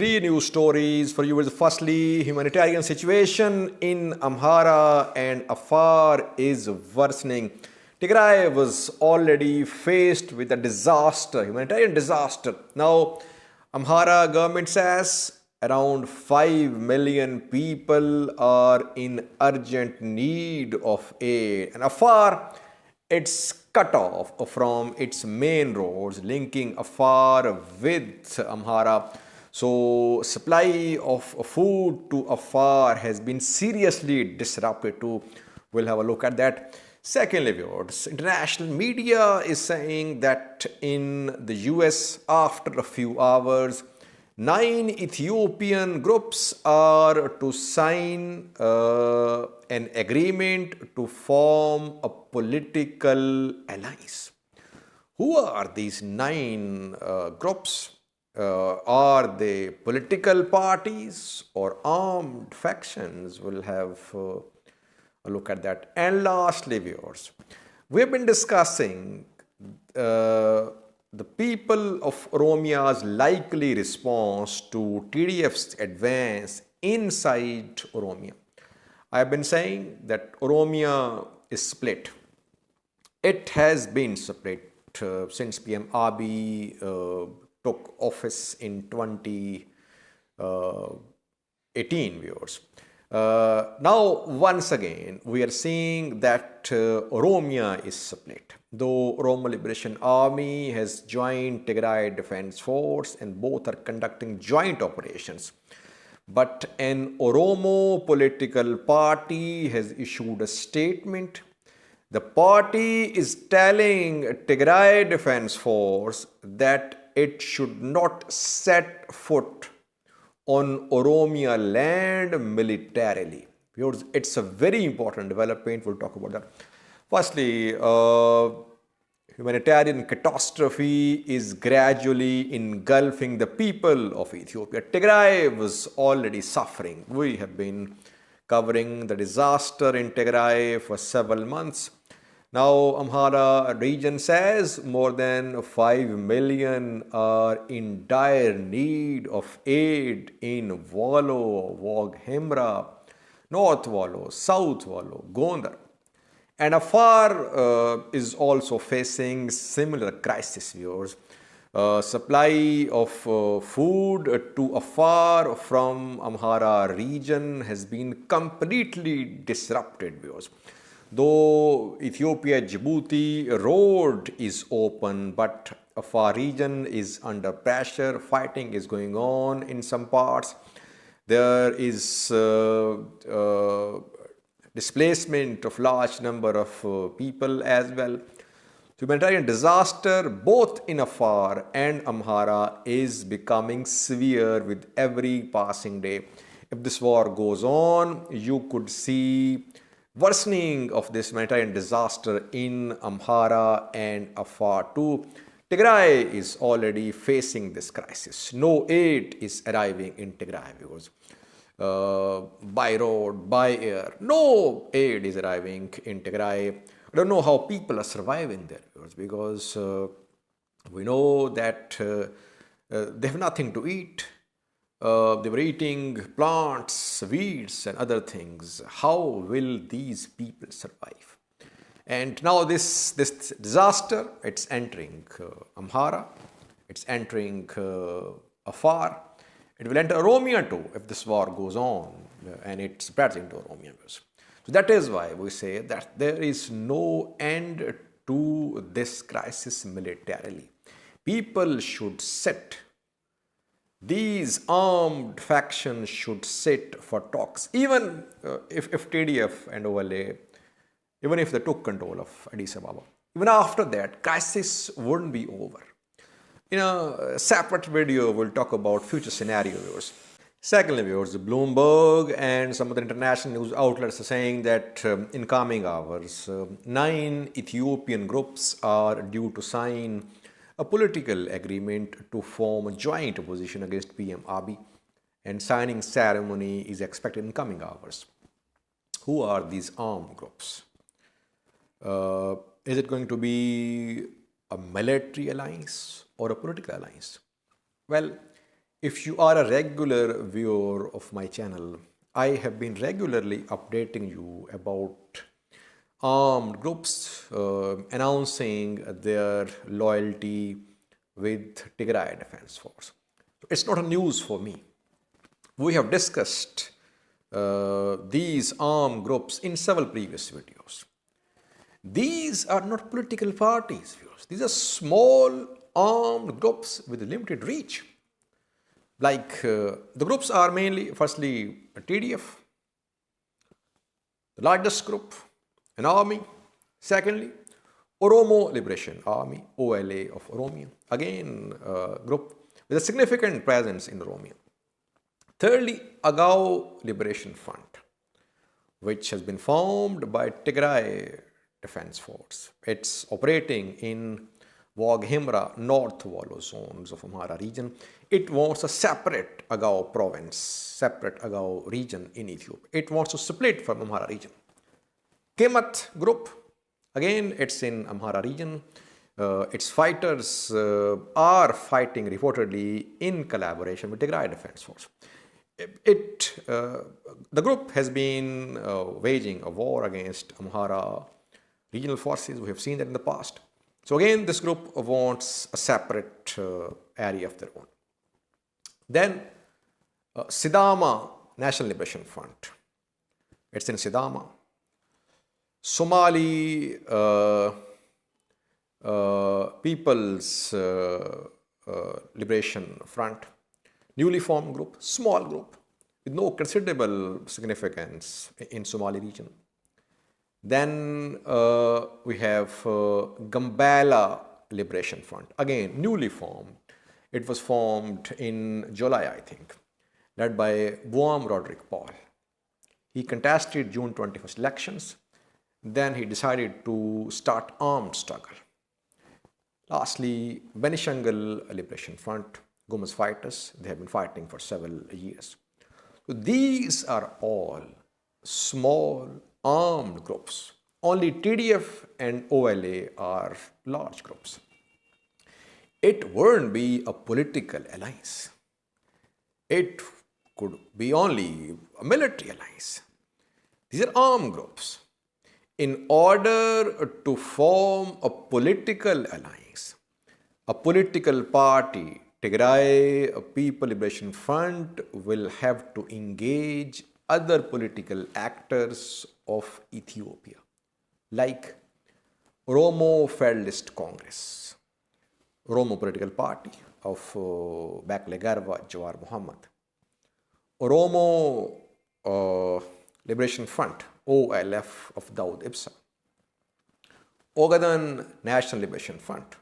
three news stories for you. Firstly, humanitarian situation in Amhara and Afar is worsening. Tigray was already faced with a disaster, humanitarian disaster. Now, Amhara government says around 5 million people are in urgent need of aid. And Afar, it's cut off from its main roads linking Afar with Amhara. So supply of food to Afar has been seriously disrupted too. We'll have a look at that. Secondly, viewers, international media is saying that in the US, after a few hours, 9 Ethiopian groups are to sign an agreement to form a political alliance. Who are these 9 groups? Are they political parties or armed factions? We'll have a look at that. And lastly, viewers, we have been discussing the people of Oromia's likely response to TDF's advance inside Oromia. I have been saying that Oromia is split. It has been split since PM Abiy took office in 2018, viewers. Now, once again, we are seeing that Oromia is split. Though Oromo Liberation Army has joined Tigray Defense Force and both are conducting joint operations. But an Oromo political party has issued a statement. The party is telling Tigray Defense Force that it should not set foot on Oromia land militarily. It's a very important development. We'll talk about that. Firstly, humanitarian catastrophe is gradually engulfing the people of Ethiopia. Tigray was already suffering. We have been covering the disaster in Tigray for several months. Now, Amhara region says more than 5 million are in dire need of aid in Walloo, Waghemra, North Walloo, South Walloo, Gondar. And Afar is also facing similar crisis, viewers. Supply of food to Afar from Amhara region has been completely disrupted, viewers. Though Ethiopia-Djibouti road is open, but Afar region is under pressure. Fighting is going on in some parts. There is displacement of large number of people as well. Humanitarian disaster both in Afar and Amhara is becoming severe with every passing day. If this war goes on, you could see worsening of this humanitarian disaster in Amhara and Afar too. Tigray is already facing this crisis. No aid is arriving in Tigray, viewers. By road, by air. No aid is arriving in Tigray. I don't know how people are surviving there, because we know that they have nothing to eat. They were eating plants, weeds and other things. How will these people survive? And now this disaster, it's entering Amhara, it's entering Afar. It will enter Oromia too if this war goes on and it spreads into Oromia. So that is why we say that there is no end to this crisis militarily. People should sit. These armed factions should sit for talks. Even if TDF and OLA, even if they took control of Addis Ababa, even after that, crisis wouldn't be over. In a separate video, we'll talk about future scenarios. Secondly, viewers, Bloomberg and some other international news outlets are saying that in coming hours, 9 Ethiopian groups are due to sign a political agreement to form a joint opposition against PM Abiy, and signing ceremony is expected in coming hours. Who are these armed groups? Is it going to be a military alliance or a political alliance? Well, If you are a regular viewer of my channel, I have been regularly updating you about armed groups announcing their loyalty with Tigray Defense Force. It's not a news for me. We have discussed these armed groups in several previous videos. These are not political parties, viewers. These are small armed groups with limited reach. The groups are mainly, firstly, TDF, the largest group, an army. Secondly, Oromo Liberation Army, OLA of Oromia, again a group with a significant presence in Oromia. Thirdly, Agao Liberation Front, which has been formed by Tigray Defense Force. It's operating in Waghimra, North Walloo zones of Amhara region. It wants a separate Agao province, separate Agao region in Ethiopia. It wants to split from Amhara region. Kemat group, again it's in Amhara region. Its fighters are fighting reportedly in collaboration with Tigray Defense Force. The group has been waging a war against Amhara regional forces. We have seen that in the past. So again, this group wants a separate area of their own. Then Sidama National Liberation Front. It's in Sidama. Somali People's Liberation Front. Newly formed group, small group, with no considerable significance in Somali region. Then we have Gambela Liberation Front, again newly formed. It was formed in July, I think, led by Buam Roderick Paul. He contested June 21st elections. Then he decided to start armed struggle. Lastly, Benishangal Liberation Front, Gumuz fighters, they have been fighting for several years. So these are all small armed groups. Only TDF and OLA are large groups. It wouldn't be a political alliance. It could be only a military alliance. These are armed groups. In order to form a political alliance, a political party, Tigray People Liberation Front will have to engage other political actors of Ethiopia, like Oromo Federalist Congress, Oromo political party of Bakle Garba Jawar Muhammad, Oromo Liberation Front, OLF of Dawood Ibsa, Ogaden National Liberation Front,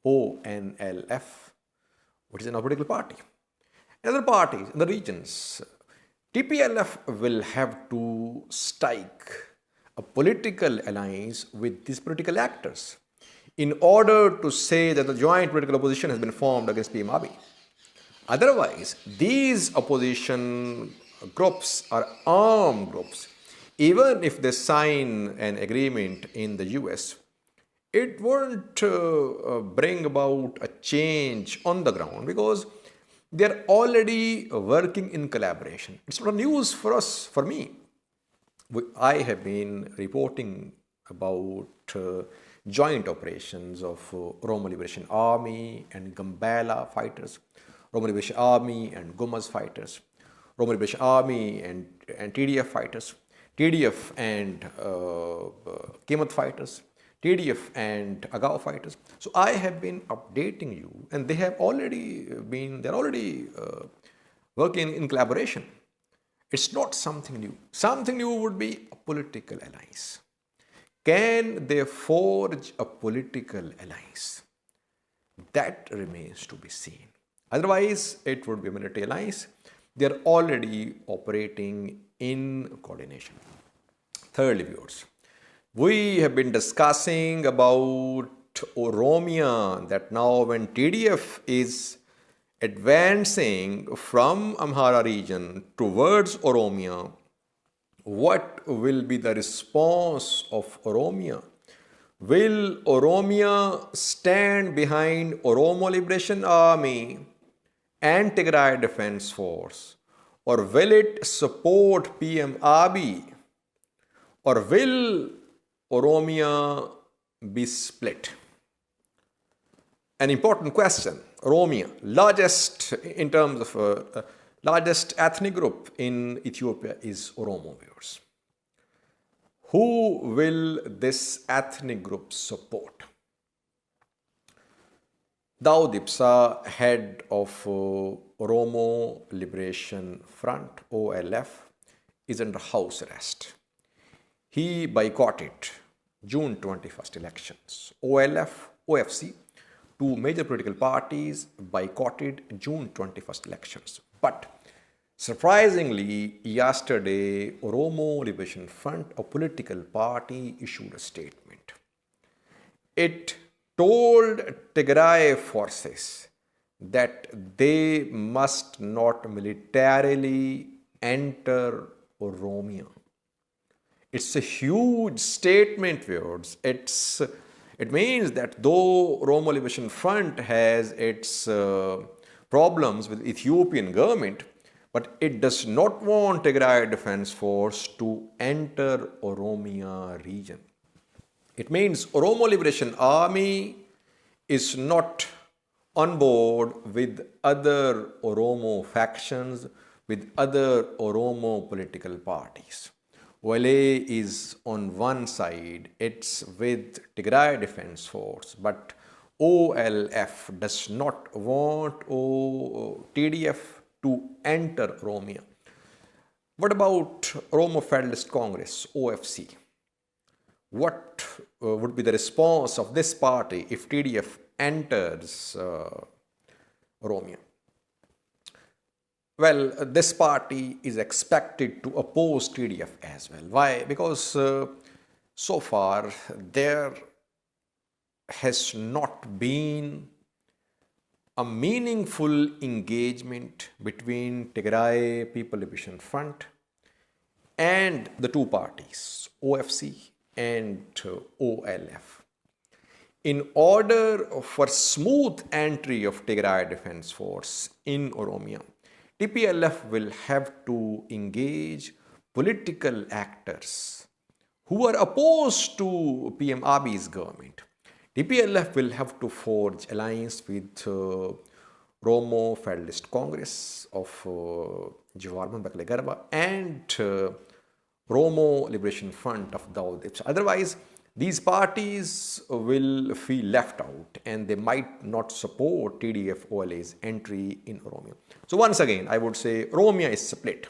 ONLF, which is an political party. And other parties in the regions, TPLF will have to strike a political alliance with these political actors in order to say that the joint political opposition has been formed against PM Abiy. Otherwise, these opposition groups are armed groups. Even if they sign an agreement in the US, it won't bring about a change on the ground because they're already working in collaboration. It's not news for us, for me. I have been reporting about joint operations of Oromo Liberation Army and Gambela fighters, Oromo Liberation Army and Gumuz fighters, Oromo Liberation Army and TDF fighters, TDF and Kemat fighters, TDF and Agao fighters. So I have been updating you, and they have already working in collaboration. It's not something new. Something new would be a political alliance. Can they forge a political alliance? That remains to be seen. Otherwise, it would be a military alliance. They are already operating in coordination. Thirdly, viewers, we have been discussing about Oromia, that now when TDF is advancing from Amhara region towards Oromia, what will be the response of Oromia? Will Oromia stand behind Oromo Liberation Army and Tigray Defense Force? Or will it support PM Abiy? Or will Oromia be split? An important question. Oromia, largest in terms of largest ethnic group in Ethiopia is Oromo viewers. Who will this ethnic group support? Daud Ibsa, head of Oromo Liberation Front, OLF, is under house arrest. He boycotted June 21st elections. OLF, OFC, two major political parties boycotted June 21st elections. But surprisingly, yesterday, Oromo Liberation Front, a political party, issued a statement. It told Tigray forces that they must not militarily enter Oromia. It's a huge statement, viewers. It means that though Oromo Liberation Front has its problems with Ethiopian government, but it does not want Tigray Defense Force to enter Oromia region. It means Oromo Liberation Army is not on board with other Oromo factions, with other Oromo political parties. walloo is on one side, it's with Tigray Defense Force, but OLF does not want TDF to enter Oromia. What about Oromo Federalist Congress, OFC? What would be the response of this party if TDF enters Oromia? Well, this party is expected to oppose TDF as well. Why? Because so far there has not been a meaningful engagement between Tigray People Liberation Front and the two parties, OFC and OLF. In order for smooth entry of Tigray Defense Force in Oromia, TPLF will have to engage political actors who are opposed to PM Abiy's government. TPLF will have to forge alliance with Oromo Federalist Congress of Jawaharlal Bakale Garba and Oromo Liberation Front of Daud Ibsa. Otherwise, these parties will feel left out and they might not support TDF OLA's entry in Oromia. So once again, I would say Oromia is split.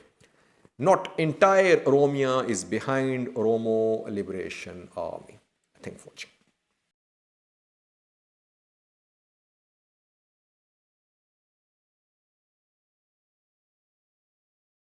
Not entire Oromia is behind Oromo Liberation Army. Thanks for watching.